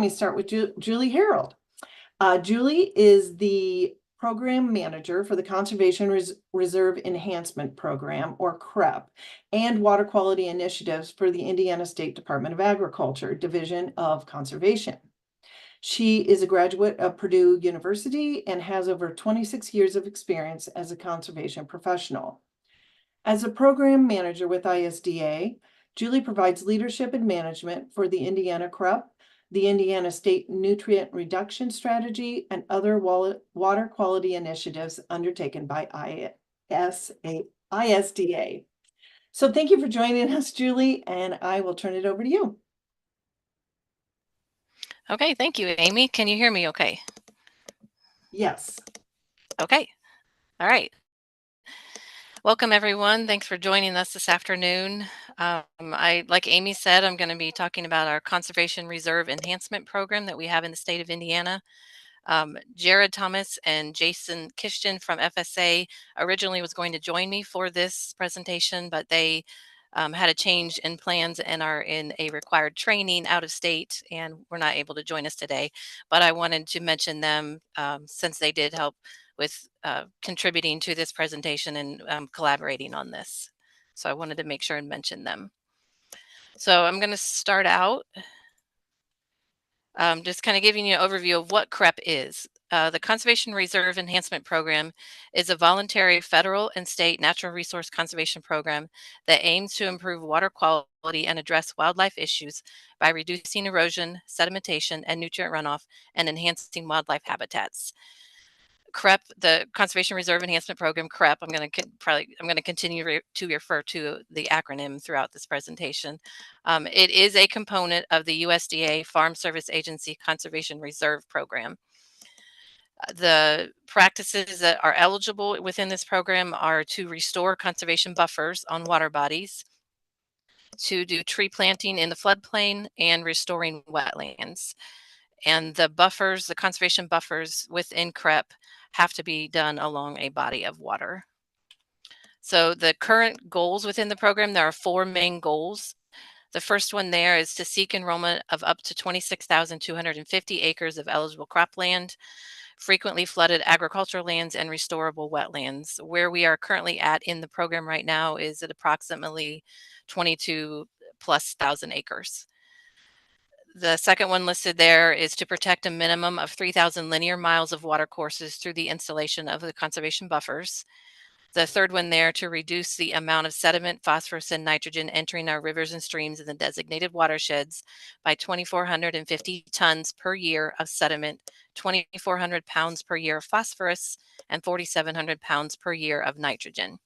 me start with Julie Harrold. Julie is the program manager for the Conservation Reserve Enhancement Program, or CREP, and Water Quality Initiatives for the Indiana State Department of Agriculture, Division of Conservation. She is a graduate of Purdue University and has over 26 years of experience as a conservation professional. As a program manager with ISDA, Julie provides leadership and management for the Indiana CREP, the Indiana State Nutrient Reduction Strategy, and other water quality initiatives undertaken by ISDA. So thank you for joining us, Julie, and I will turn it over to you. Okay, thank you, Amy. Can you hear me okay? Yes. Okay. All right. Welcome, everyone. Thanks for joining us this afternoon. Like Amy said, I'm going to be talking about our Conservation Reserve Enhancement Program that we have in the state of Indiana. Jared Thomas and Jason Kishton from FSA originally was going to join me for this presentation, but they had a change in plans and are in a required training out of state and were not able to join us today. But I wanted to mention them since they did help with contributing to this presentation and collaborating on this. So I wanted to make sure and mention them. So I'm going to start out just kind of giving you an overview of what CREP is. The Conservation Reserve Enhancement Program is a voluntary federal and state natural resource conservation program that aims to improve water quality and address wildlife issues by reducing erosion, sedimentation, and nutrient runoff, and enhancing wildlife habitats. CREP, the Conservation Reserve Enhancement Program, CREP, I'm going to continue to refer to the acronym throughout this presentation. It is a component of the USDA Farm Service Agency Conservation Reserve Program. The practices that are eligible within this program are to restore conservation buffers on water bodies, to do tree planting in the floodplain, and restoring wetlands. And the buffers, the conservation buffers within CREP have to be done along a body of water. So the current goals within the program, there are 4 main goals. The first one there is to seek enrollment of up to 26,250 acres of eligible cropland, frequently flooded agricultural lands, and restorable wetlands. Where we are currently at in the program right now is at approximately 22,000+ acres. The second one listed there is to protect a minimum of 3,000 linear miles of water courses through the installation of the conservation buffers. The third one there, to reduce the amount of sediment, phosphorus, and nitrogen entering our rivers and streams in the designated watersheds by 2,450 tons per year of sediment, 2,400 pounds per year of phosphorus, and 4,700 pounds per year of nitrogen.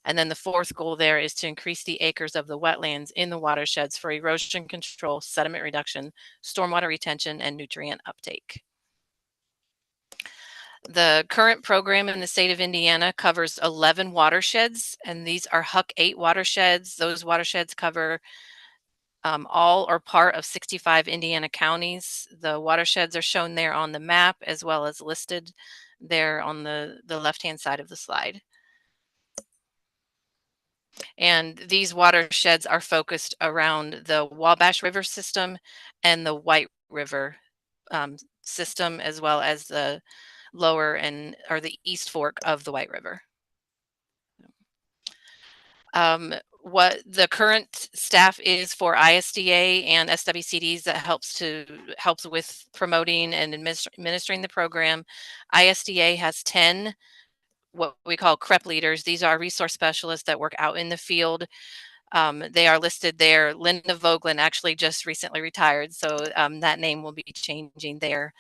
And then the fourth goal there is to increase the acres of the wetlands in the watersheds for erosion control, sediment reduction, stormwater retention, and nutrient uptake. The current program in the state of Indiana covers 11 watersheds, and these are HUC 8 watersheds. Those watersheds cover all or part of 65 Indiana counties. The watersheds are shown there on the map as well as listed there on the left-hand side of the slide. And these watersheds are focused around the Wabash River system and the White River system, as well as the lower or the East Fork of the White River. What the current staff is for ISDA and SWCDs that helps with promoting and administering the program. ISDA has 10 what we call CREP leaders. These are resource specialists that work out in the field. They are listed there. Linda Vogelin actually just recently retired, so that name will be changing there.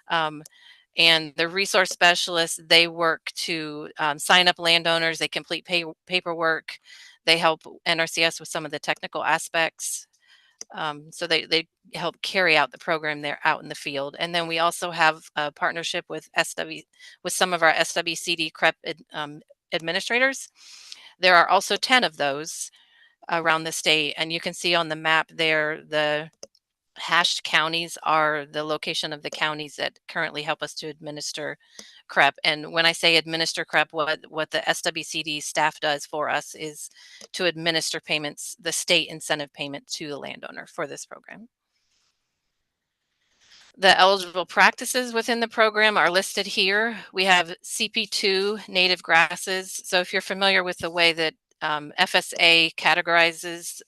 And the resource specialists, they work to sign up landowners. They complete paperwork. They help NRCS with some of the technical aspects. So they help carry out the program there out in the field. And then we also have a partnership with some of our SWCD CREP administrators. There are also 10 of those around the state, and you can see on the map there the hashed counties are the location of the counties that currently help us to administer CREP. And when I say administer CREP, what the SWCD staff does for us is to administer payments, the state incentive payment to the landowner for this program. The eligible practices within the program are listed here. We have CP2 native grasses. So if you're familiar with the way that FSA categorizes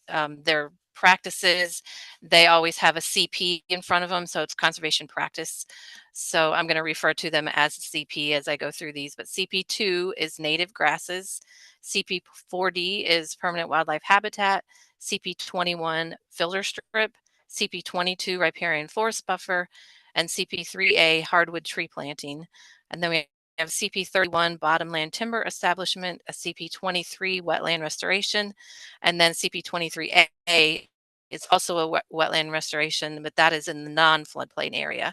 their practices, they always have a CP in front of them. So it's conservation practice. So I'm going to refer to them as CP as I go through these. But CP2 is native grasses. CP4D is permanent wildlife habitat. CP21 filter strip. CP22 riparian forest buffer, and CP3A hardwood tree planting. And then we have CP31 bottomland timber establishment, a CP23 wetland restoration, and then CP23A is also a wetland restoration, but that is in the non-floodplain area.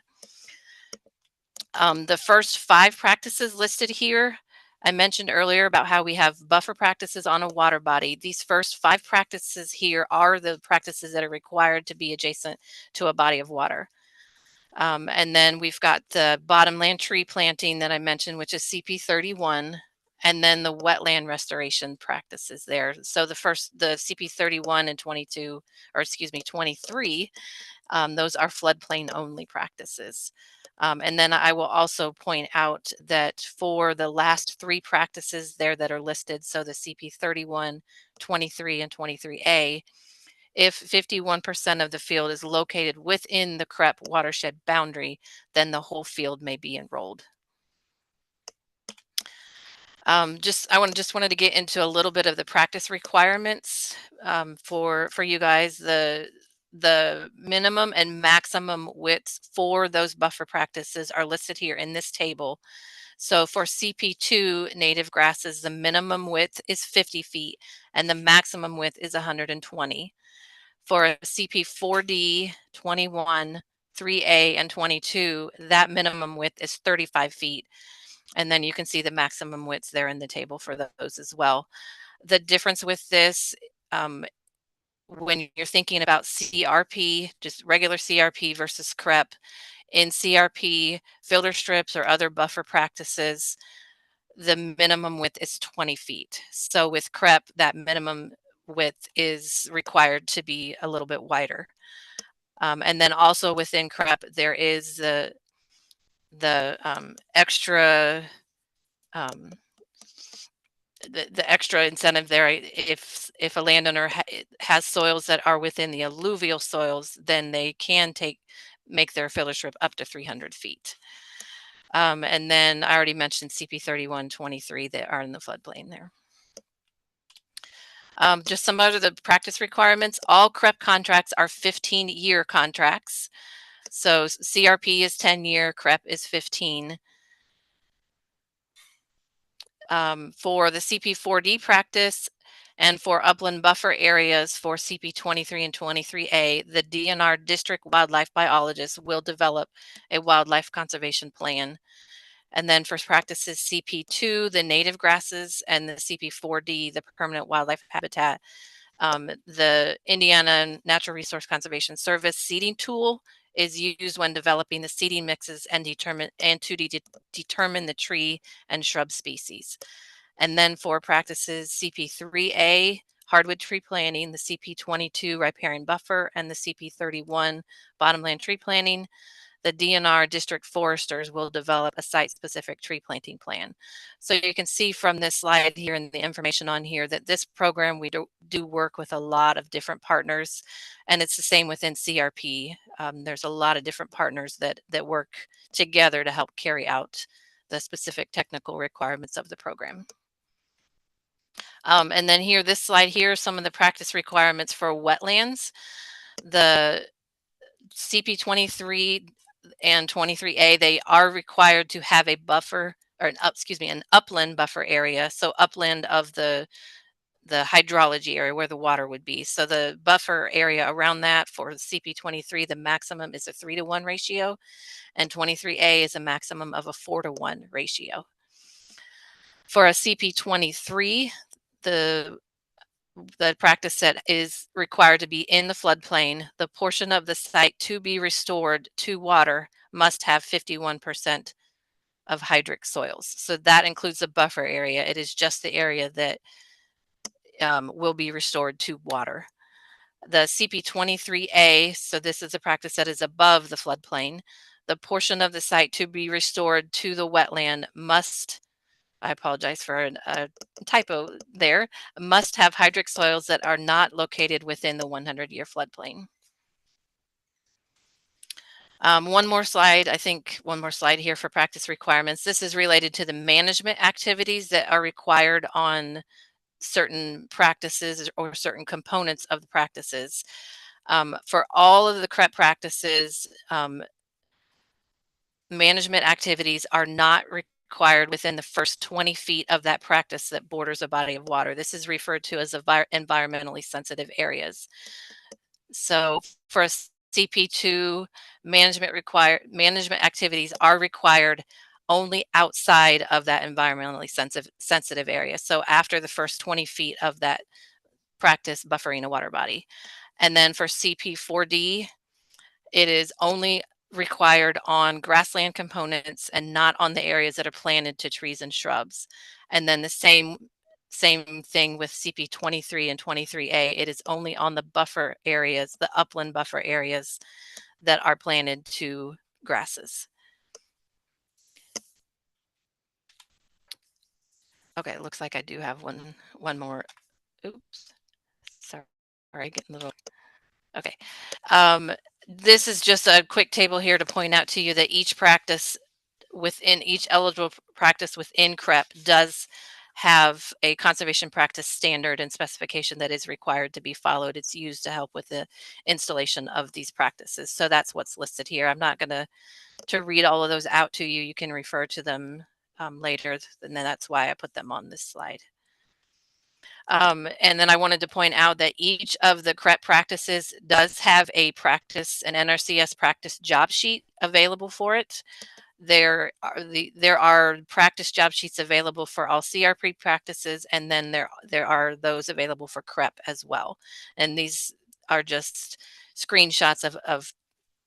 The first 5 practices listed here, I mentioned earlier about how we have buffer practices on a water body. These first 5 practices here are the practices that are required to be adjacent to a body of water. And then we've got the bottomland tree planting that I mentioned, which is CP31, and then the wetland restoration practices there. So the CP31 and 22, or excuse me, 23, those are floodplain only practices. And then I will also point out that for the last 3 practices there that are listed, so the CP31, 23, and 23A, if 51% of the field is located within the CREP watershed boundary, then the whole field may be enrolled. I just wanted to get into a little bit of the practice requirements for you guys. The minimum and maximum widths for those buffer practices are listed here in this table. So for CP2 native grasses, the minimum width is 50 feet and the maximum width is 120. For a CP4D, 21, 3A, and 22, that minimum width is 35 feet. And then you can see the maximum widths there in the table for those as well. The difference with this, when you're thinking about CRP, just regular CRP versus CREP, in CRP, filter strips or other buffer practices, the minimum width is 20 feet. So with CREP, that minimum width is required to be a little bit wider. And then also within CREP, there is the extra the extra incentive there. If a landowner has soils that are within the alluvial soils, then they can make their filter strip up to 300 feet. And then I already mentioned CP31, 23 that are in the floodplain there. Just some other the practice requirements. All CREP contracts are 15-year contracts. So CRP is 10-year, CREP is 15. For the CP4D practice and for upland buffer areas for CP23 and 23A, the DNR district wildlife biologist will develop a wildlife conservation plan. And then for practices CP2, the native grasses, and the CP4D, the permanent wildlife habitat, the Indiana Natural Resource Conservation Service seeding tool is used when developing the seeding mixes and determine the tree and shrub species. And then for practices CP3A, hardwood tree planting, the CP22 riparian buffer, and the CP31 bottomland tree planting, the DNR district foresters will develop a site-specific tree planting plan. So you can see from this slide here and the information on here that this program, we do work with a lot of different partners, and it's the same within CRP. There's a lot of different partners that work together to help carry out the specific technical requirements of the program. And then here, this slide here, some of the practice requirements for wetlands. The CP23 and 23A, they are required to have a buffer or an upland buffer area. So upland of the hydrology area where the water would be. So the buffer area around that for CP23, the maximum is a 3-to-1 ratio, and 23A is a maximum of a 4-to-1 ratio. For a CP23, the practice set is required to be in the floodplain. The portion of the site to be restored to water must have 51% of hydric soils. So that includes the buffer area. It is just the area that will be restored to water. The CP23A, so this is a practice that is above the floodplain. The portion of the site to be restored to the wetland must, I apologize for a typo there, must have hydric soils that are not located within the 100-year floodplain. One more slide, I think one more slide here for practice requirements. This is related to the management activities that are required on certain practices or certain components of the practices. For all of the CREP practices, management activities are not required within the first 20 feet of that practice that borders a body of water. This is referred to as environmentally sensitive areas. So for a CP2, management activities are required only outside of that environmentally sensitive area. So after the first 20 feet of that practice buffering a water body. And then for CP4D, it is only required on grassland components and not on the areas that are planted to trees and shrubs. And then the same thing with CP23 and 23A. It is only on the buffer areas, the upland buffer areas that are planted to grasses. Okay, it looks like I do have one more. Oops, sorry, getting a little. Okay. This is just a quick table here to point out to you that each practice within each eligible practice within CREP does have a conservation practice standard and specification that is required to be followed. It's used to help with the installation of these practices. So that's what's listed here. I'm not going to read all of those out to you. You can refer to them later, and then that's why I put them on this slide. And then I wanted to point out that each of the CREP practices does have an NRCS practice job sheet available for it. There are practice job sheets available for all CRP practices, and then there are those available for CREP as well. And these are just screenshots of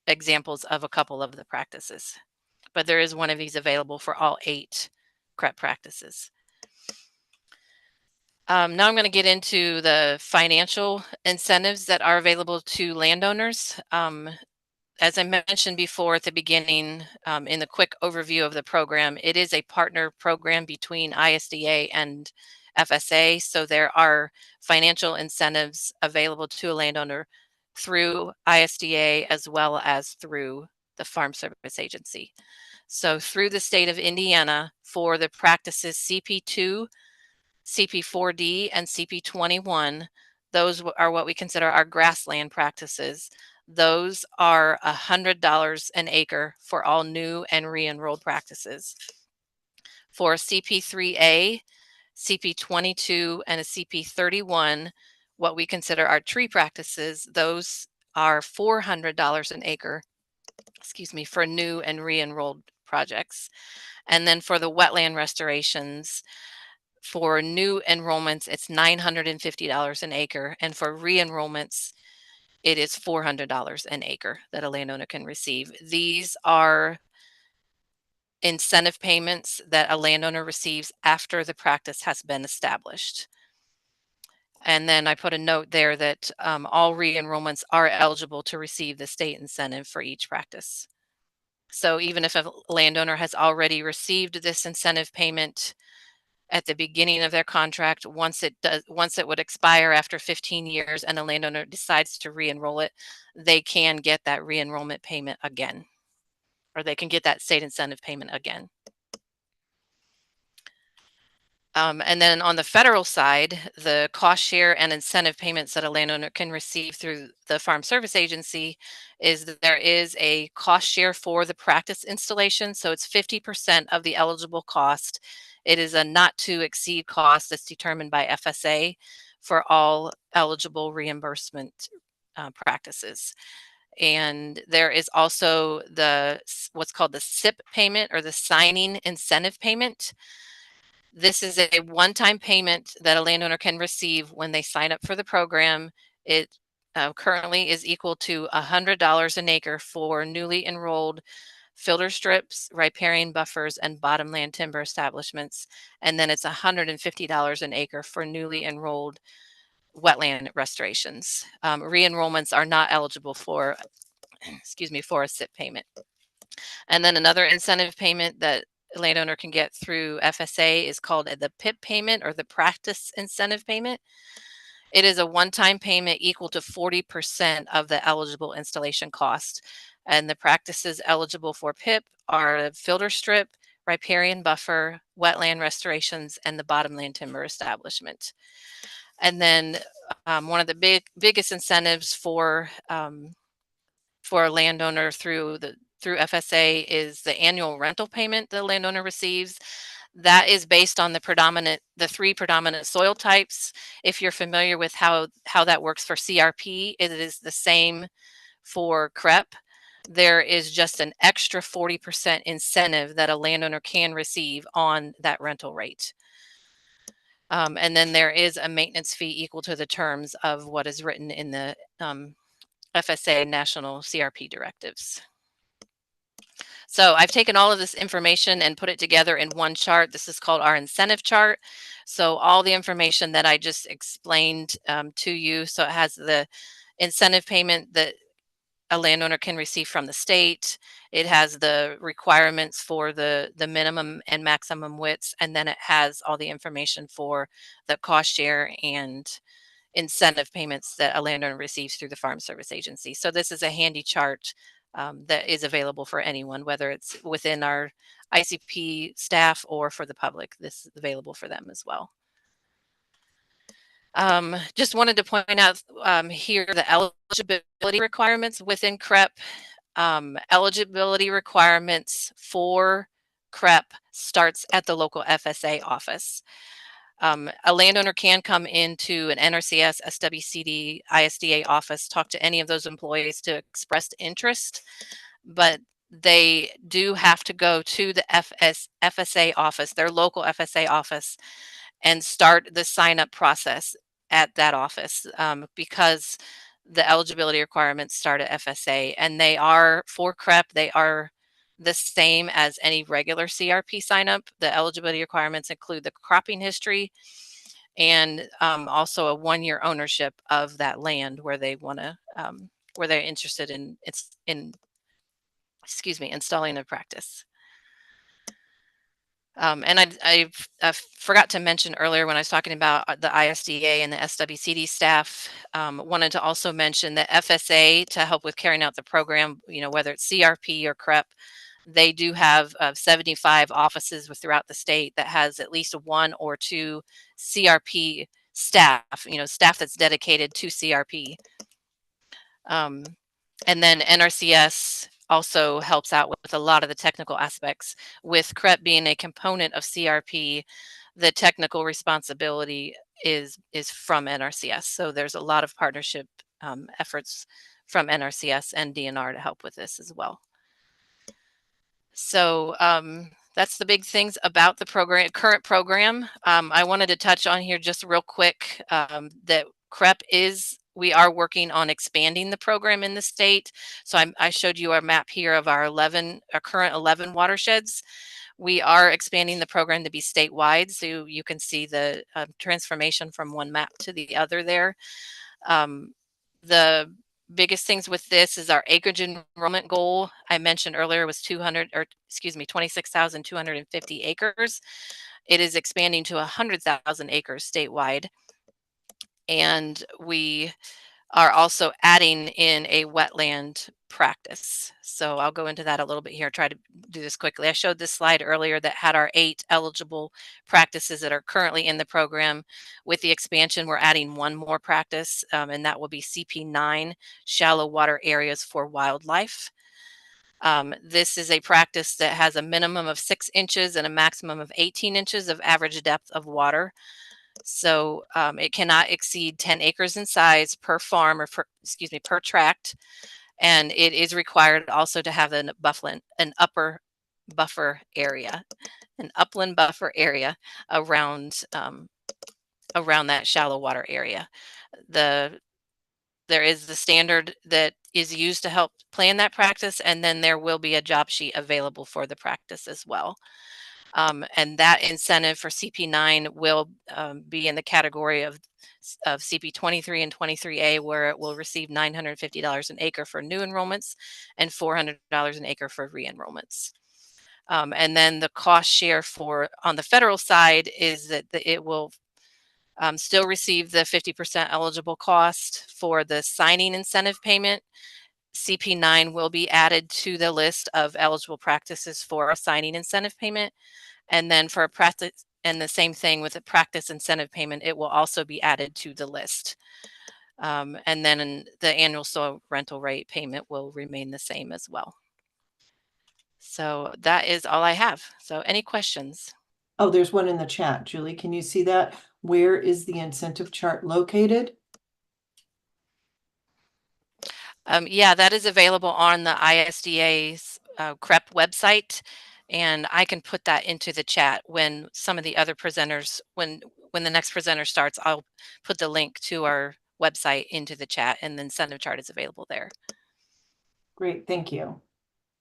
examples of a couple of the practices. But there is one of these available for all 8 CREP practices. Now I'm going to get into the financial incentives that are available to landowners. As I mentioned before at the beginning, in the quick overview of the program, it is a partner program between ISDA and FSA. So there are financial incentives available to a landowner through ISDA as well as through the Farm Service Agency. So through the state of Indiana for the practices CP2, CP4D, and CP21, those are what we consider our grassland practices. Those are $100 an acre for all new and re-enrolled practices. For CP3A, CP22, and a CP31, what we consider our tree practices, those are $400 an acre, for new and re-enrolled projects. And then for the wetland restorations, for new enrollments, it's $950 an acre. And for re-enrollments, it is $400 an acre that a landowner can receive. These are incentive payments that a landowner receives after the practice has been established. And then I put a note there that all re-enrollments are eligible to receive the state incentive for each practice. So even if a landowner has already received this incentive payment at the beginning of their contract, once it would expire after 15 years and a landowner decides to re-enroll it, they can get that re-enrollment payment again, or they can get that state incentive payment again. And then on the federal side, the cost share and incentive payments that a landowner can receive through the Farm Service Agency is that there is a cost share for the practice installation. So it's 50% of the eligible cost. It is a not to exceed cost that's determined by FSA for all eligible reimbursement practices. And there is also what's called the SIP payment, or the signing incentive payment. This is a one-time payment that a landowner can receive when they sign up for the program. It currently is equal to $100 an acre for newly enrolled filter strips, riparian buffers, and bottomland timber establishments. And then it's $150 an acre for newly enrolled wetland restorations. Re-enrollments are not eligible for, for a SIP payment. And then another incentive payment that a landowner can get through FSA is called the PIP payment, or the practice incentive payment. It is a one-time payment equal to 40% of the eligible installation cost. And the practices eligible for PIP are the filter strip, riparian buffer, wetland restorations, and the bottomland timber establishment. And then one of the biggest incentives for a landowner through FSA is the annual rental payment the landowner receives. That is based on the three predominant soil types. If you're familiar with how that works for CRP, it is the same for CREP. There is just an extra 40% incentive that a landowner can receive on that rental rate. And then there is a maintenance fee equal to the terms of what is written in the FSA national CRP directives. So I've taken all of this information and put it together in one chart. This is called our incentive chart. So all the information that I just explained to you. So it has the incentive payment that a landowner can receive from the state. It has the requirements for the minimum and maximum widths, and then it has all the information for the cost share and incentive payments that a landowner receives through the Farm Service Agency. So this is a handy chart that is available for anyone, whether it's within our ICP staff or for the public. This is available for them as well. Just wanted to point out here the eligibility requirements within CREP. Eligibility requirements for CREP starts at the local FSA office. A landowner can come into an NRCS, SWCD, ISDA office, talk to any of those employees to express interest, but they do have to go to the FSA office, their local FSA office, and start the sign-up process at that office because the eligibility requirements start at FSA, and they are for CREP. They are the same as any regular CRP sign-up. The eligibility requirements include the cropping history and also a 1-year ownership of that land where they want to, where they're interested in installing a practice. And I forgot to mention earlier when I was talking about the ISDA and the SWCD staff, wanted to also mention that FSA, to help with carrying out the program, whether it's CRP or CREP, they do have 75 offices throughout the state that has at least 1 or 2 CRP staff, staff that's dedicated to CRP. And then NRCS also helps out with a lot of the technical aspects. With CREP being a component of CRP, the technical responsibility is from NRCS. So there's a lot of partnership efforts from NRCS and DNR to help with this as well. So that's the big things about the current program. I wanted to touch on here just real quick that CREP we are working on expanding the program in the state. So I showed you our map here of our current 11 watersheds. We are expanding the program to be statewide, so you can see the transformation from one map to the other there. The biggest things with this is our acreage enrollment goal. I mentioned earlier was 26,250 acres. It is expanding to 100,000 acres statewide. And we are also adding in a wetland practice. So I'll go into that a little bit here, try to do this quickly. I showed this slide earlier that had our 8 eligible practices that are currently in the program. With the expansion, we're adding 1 more practice, and that will be CP9, shallow water areas for wildlife. This is a practice that has a minimum of 6 inches and a maximum of 18 inches of average depth of water. So it cannot exceed 10 acres in size per farm or per tract. And it is required also to have an upper buffer area, an upland buffer area around that shallow water area. There is the standard that is used to help plan that practice, and then there will be a job sheet available for the practice as well. And that incentive for CP9 will be in the category of CP23 and 23A, where it will receive $950 an acre for new enrollments and $400 an acre for re-enrollments. And then the cost share for on the federal side is that it will still receive the 50% eligible cost for the signing incentive payment. CP9 will be added to the list of eligible practices for a signing incentive payment. And then for a practice, and the same thing with a practice incentive payment, it will also be added to the list. And then the annual soil rental rate payment will remain the same as well. So that is all I have. So any questions? Oh, there's one in the chat. Julie, can you see that? Where is the incentive chart located? Yeah, that is available on the ISDA's CREP website, and I can put that into the chat when some of the other presenters, when the next presenter starts, I'll put the link to our website into the chat, and the incentive chart is available there. Great, thank you.